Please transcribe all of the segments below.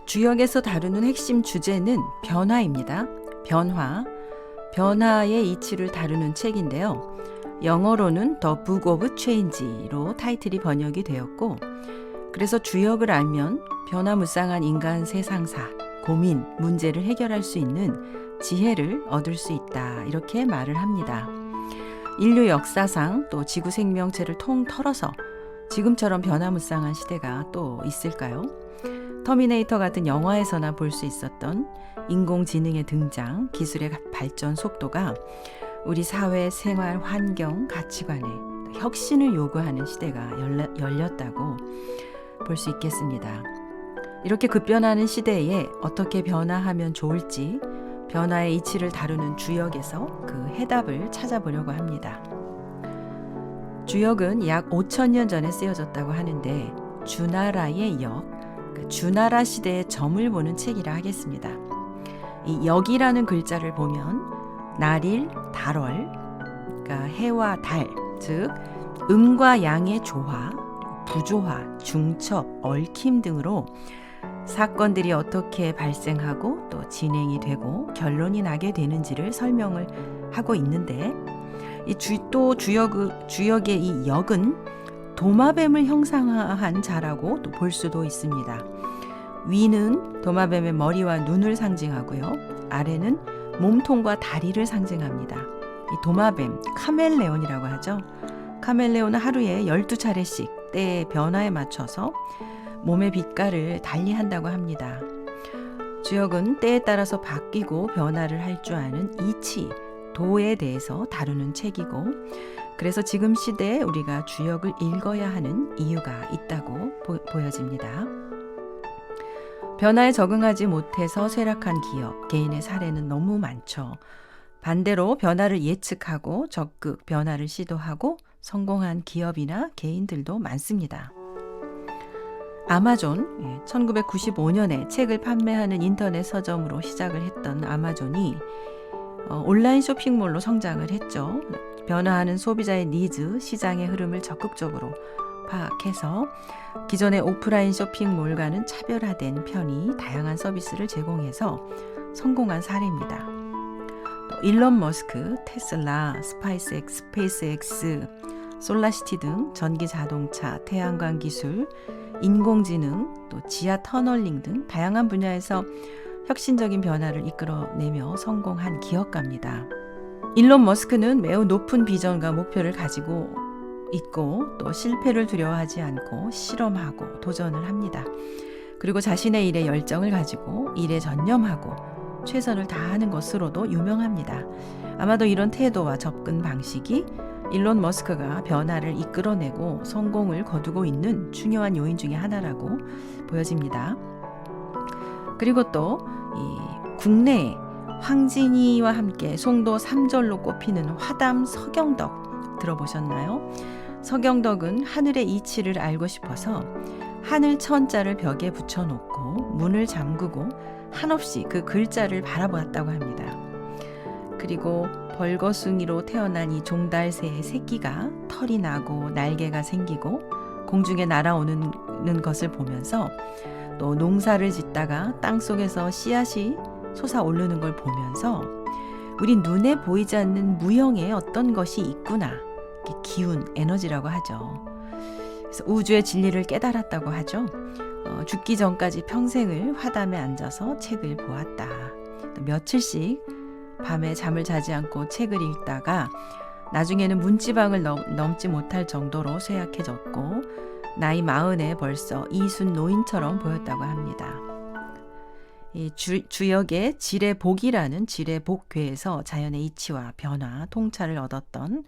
주역에서 다루는 핵심 주제는 변화입니다. 변화의 이치를 다루는 책인데요. 영어로는 The Book of Change로 타이틀이 번역이 되었고, 그래서 주역을 알면 변화무쌍한 인간 세상사, 고민, 문제를 해결할 수 있는 지혜를 얻을 수 있다, 이렇게 말을 합니다. 인류 역사상 또 지구 생명체를 통틀어서 지금처럼 변화무쌍한 시대가 또 있을까요? 터미네이터 같은 영화에서나 볼 수 있었던 인공지능의 등장, 기술의 발전 속도가 우리 사회, 생활, 환경, 가치관에 혁신을 요구하는 시대가 열렸다고 볼 수 있겠습니다. 이렇게 급변하는 시대에 어떻게 변화하면 좋을지 변화의 이치를 다루는 주역에서 그 해답을 찾아보려고 합니다. 주역은 약 5,000년 전에 쓰여졌다고 하는데 주나라의 역, 주나라 시대의 점을 보는 책이라 하겠습니다. 이 역이라는 글자를 보면 날일, 달월, 그러니까 해와 달, 즉 음과 양의 조화, 부조화, 중첩, 얽힘 등으로 사건들이 어떻게 발생하고 또 진행이 되고 결론이 나게 되는지를 설명을 하고 있는데, 주역의 이 역은 도마뱀을 형상화한 자라고 또 볼 수도 있습니다. 위는 도마뱀의 머리와 눈을 상징하고요. 아래는 몸통과 다리를 상징합니다. 이 도마뱀, 카멜레온이라고 하죠. 카멜레온은 하루에 12차례씩 때의 변화에 맞춰서 몸의 빛깔을 달리한다고 합니다. 주역은 때에 따라서 바뀌고 변화를 할 줄 아는 이치, 도에 대해서 다루는 책이고, 그래서 지금 시대에 우리가 주역을 읽어야 하는 이유가 있다고 보여집니다. 변화에 적응하지 못해서 쇠락한 기업, 개인의 사례는 너무 많죠. 반대로 변화를 예측하고 적극 변화를 시도하고 성공한 기업이나 개인들도 많습니다. 아마존, 1995년에 책을 판매하는 인터넷 서점으로 시작을 했던 아마존이 온라인 쇼핑몰로 성장을 했죠. 변화하는 소비자의 니즈, 시장의 흐름을 적극적으로 파악해서 기존의 오프라인 쇼핑몰과는 차별화된 편의, 다양한 서비스를 제공해서 성공한 사례입니다. 일론 머스크, 테슬라, 스페이스X, 솔라시티 등 전기 자동차, 태양광 기술, 인공지능, 또 지하 터널링 등 다양한 분야에서 혁신적인 변화를 이끌어내며 성공한 기업가입니다. 일론 머스크는 매우 높은 비전과 목표를 가지고 있고 또 실패를 두려워하지 않고 실험하고 도전을 합니다. 그리고 자신의 일에 열정을 가지고 일에 전념하고 최선을 다하는 것으로도 유명합니다. 아마도 이런 태도와 접근 방식이 일론 머스크가 변화를 이끌어내고 성공을 거두고 있는 중요한 요인 중에 하나라고 보여집니다. 그리고 또 국내에 황진이와 함께 송도 3절로 꼽히는 화담 서경덕 들어보셨나요? 서경덕은 하늘의 이치를 알고 싶어서 하늘 천자를 벽에 붙여놓고 문을 잠그고 한없이 그 글자를 바라보았다고 합니다. 그리고 벌거숭이로 태어난 이 종달새의 새끼가 털이 나고 날개가 생기고 공중에 날아오는 것을 보면서 또 농사를 짓다가 땅속에서 씨앗이 솟아오르는 걸 보면서 우리 눈에 보이지 않는 무형의 어떤 것이 있구나, 기운, 에너지라고 하죠. 그래서 우주의 진리를 깨달았다고 하죠. 죽기 전까지 평생을 화담에 앉아서 책을 보았다. 또 며칠씩 밤에 잠을 자지 않고 책을 읽다가 나중에는 문지방을 넘지 못할 정도로 쇠약해졌고 나이 40에 벌써 이순 노인처럼 보였다고 합니다. 이 주역의 지례복이라는 지례복궤에서 자연의 이치와 변화, 통찰을 얻었던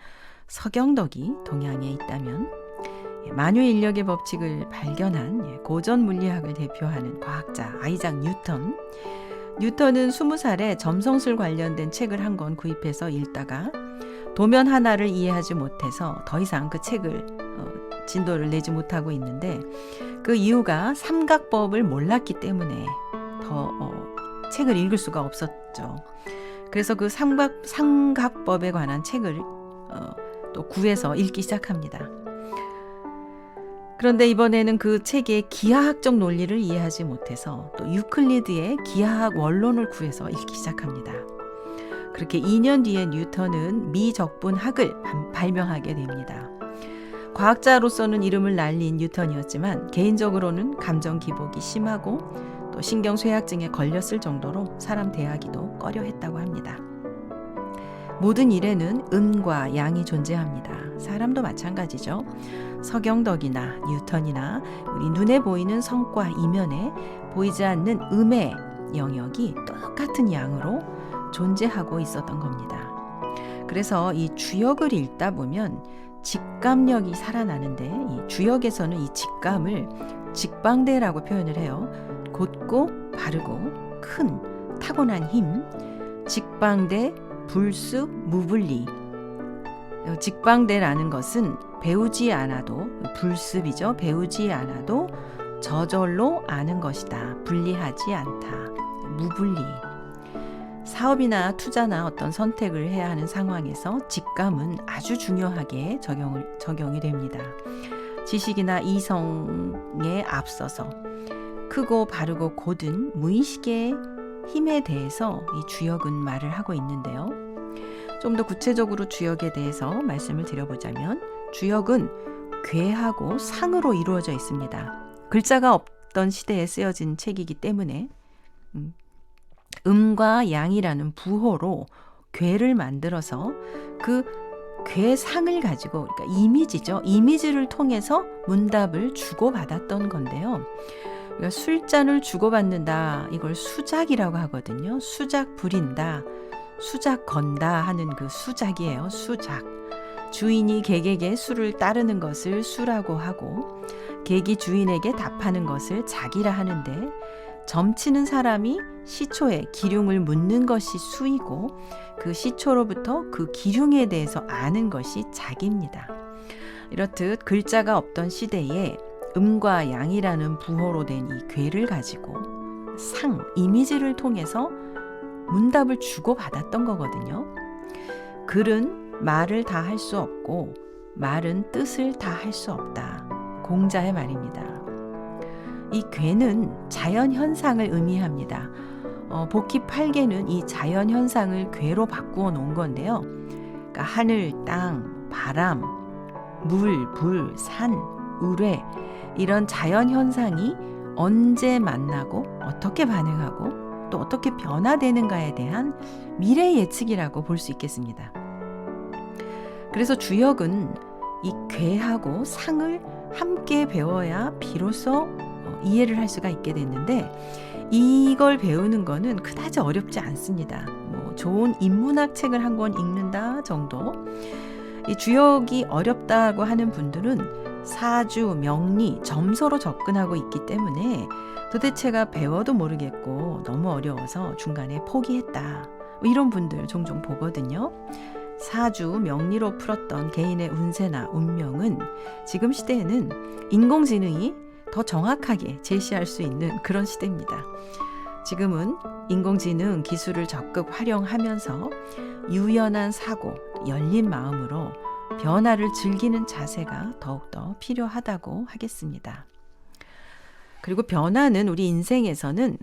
서경덕이 동양에 있다면 만유인력의 법칙을 발견한 고전 물리학을 대표하는 과학자 아이작 뉴턴은 20살에 점성술 관련된 책을 한 권 구입해서 읽다가 도면 하나를 이해하지 못해서 더 이상 그 책을 진도를 내지 못하고 있는데, 그 이유가 삼각법을 몰랐기 때문에 더 책을 읽을 수가 없었죠. 그래서 그 삼각법에 관한 책을 또 구해서 읽기 시작합니다. 그런데 이번에는 그 책의 기하학적 논리를 이해하지 못해서 또 유클리드의 기하학 원론을 구해서 읽기 시작합니다. 그렇게 2년 뒤에 뉴턴은 미적분학을 발명하게 됩니다. 과학자로서는 이름을 날린 뉴턴이었지만 개인적으로는 감정 기복이 심하고 또 신경쇠약증에 걸렸을 정도로 사람 대하기도 꺼려했다고 합니다. 모든 일에는 음과 양이 존재합니다. 사람도 마찬가지죠. 서경덕이나 뉴턴이나 우리 눈에 보이는 성과 이면에 보이지 않는 음의 영역이 똑같은 양으로 존재하고 있었던 겁니다. 그래서 이 주역을 읽다 보면 직감력이 살아나는데 이 주역에서는 이 직감을 직방대라고 표현을 해요. 곧고 바르고 큰 타고난 힘, 직방대 불수 무분리. 직방대라는 것은 배우지 않아도 불습이죠. 배우지 않아도 저절로 아는 것이다. 분리하지 않다. 무분리. 사업이나 투자나 어떤 선택을 해야 하는 상황에서 직감은 아주 중요하게 적용이 됩니다. 지식이나 이성에 앞서서 크고 바르고 곧은 무의식의 힘에 대해서 이 주역은 말을 하고 있는데요. 좀 더 구체적으로 주역에 대해서 말씀을 드려보자면 주역은 괴하고 상으로 이루어져 있습니다. 글자가 없던 시대에 쓰여진 책이기 때문에 음과 양이라는 부호로 괴를 만들어서 그 괴상을 가지고 그러니까 이미지죠. 이미지를 통해서 문답을 주고받았던 건데요. 그러니까 술잔을 주고받는다. 이걸 수작이라고 하거든요. 수작 부린다. 수작 건다 하는 그 수작이에요. 수작. 주인이 객에게 술을 따르는 것을 수라고 하고 객이 주인에게 답하는 것을 작이라 하는데 점치는 사람이 시초에 기륭을 묻는 것이 수이고 그 시초로부터 그 기륭에 대해서 아는 것이 작입니다. 이렇듯 글자가 없던 시대에 음과 양이라는 부호로 된 이 괴를 가지고 상, 이미지를 통해서 문답을 주고받았던 거거든요. 글은 말을 다 할 수 없고 말은 뜻을 다 할 수 없다. 공자의 말입니다. 이 괴는 자연현상을 의미합니다. 복희 8개는 이 자연현상을 괴로 바꾸어 놓은 건데요. 그러니까 하늘, 땅, 바람, 물, 불, 산, 우뢰 이런 자연현상이 언제 만나고 어떻게 반응하고 또 어떻게 변화되는가에 대한 미래 예측이라고 볼 수 있겠습니다. 그래서 주역은 이 괴하고 상을 함께 배워야 비로소 이해를 할 수가 있게 됐는데 이걸 배우는 거는 그다지 어렵지 않습니다. 좋은 인문학 책을 한 권 읽는다 정도. 이 주역이 어렵다고 하는 분들은 사주, 명리, 점서로 접근하고 있기 때문에 도대체가 배워도 모르겠고 너무 어려워서 중간에 포기했다. 이런 분들 종종 보거든요. 사주, 명리로 풀었던 개인의 운세나 운명은 지금 시대에는 인공지능이 더 정확하게 제시할 수 있는 그런 시대입니다. 지금은 인공지능 기술을 적극 활용하면서 유연한 사고, 열린 마음으로 변화를 즐기는 자세가 더욱더 필요하다고 하겠습니다. 그리고 변화는 우리 인생에서는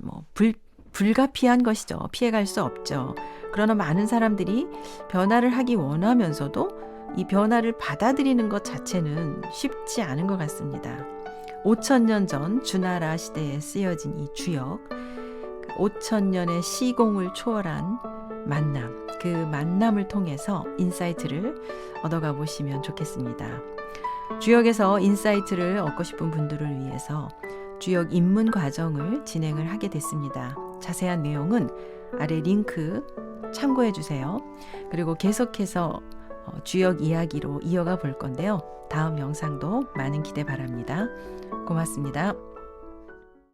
불가피한 것이죠. 피해갈 수 없죠. 그러나 많은 사람들이 변화를 하기 원하면서도 이 변화를 받아들이는 것 자체는 쉽지 않은 것 같습니다. 5,000년 전 주나라 시대에 쓰여진 이 주역, 5,000년의 시공을 초월한 만남, 그 만남을 통해서 인사이트를 얻어가 보시면 좋겠습니다. 주역에서 인사이트를 얻고 싶은 분들을 위해서 주역 입문 과정을 진행을 하게 됐습니다. 자세한 내용은 아래 링크 참고해 주세요. 그리고 계속해서 주역 이야기로 이어가 볼 건데요. 다음 영상도 많은 기대 바랍니다. 고맙습니다.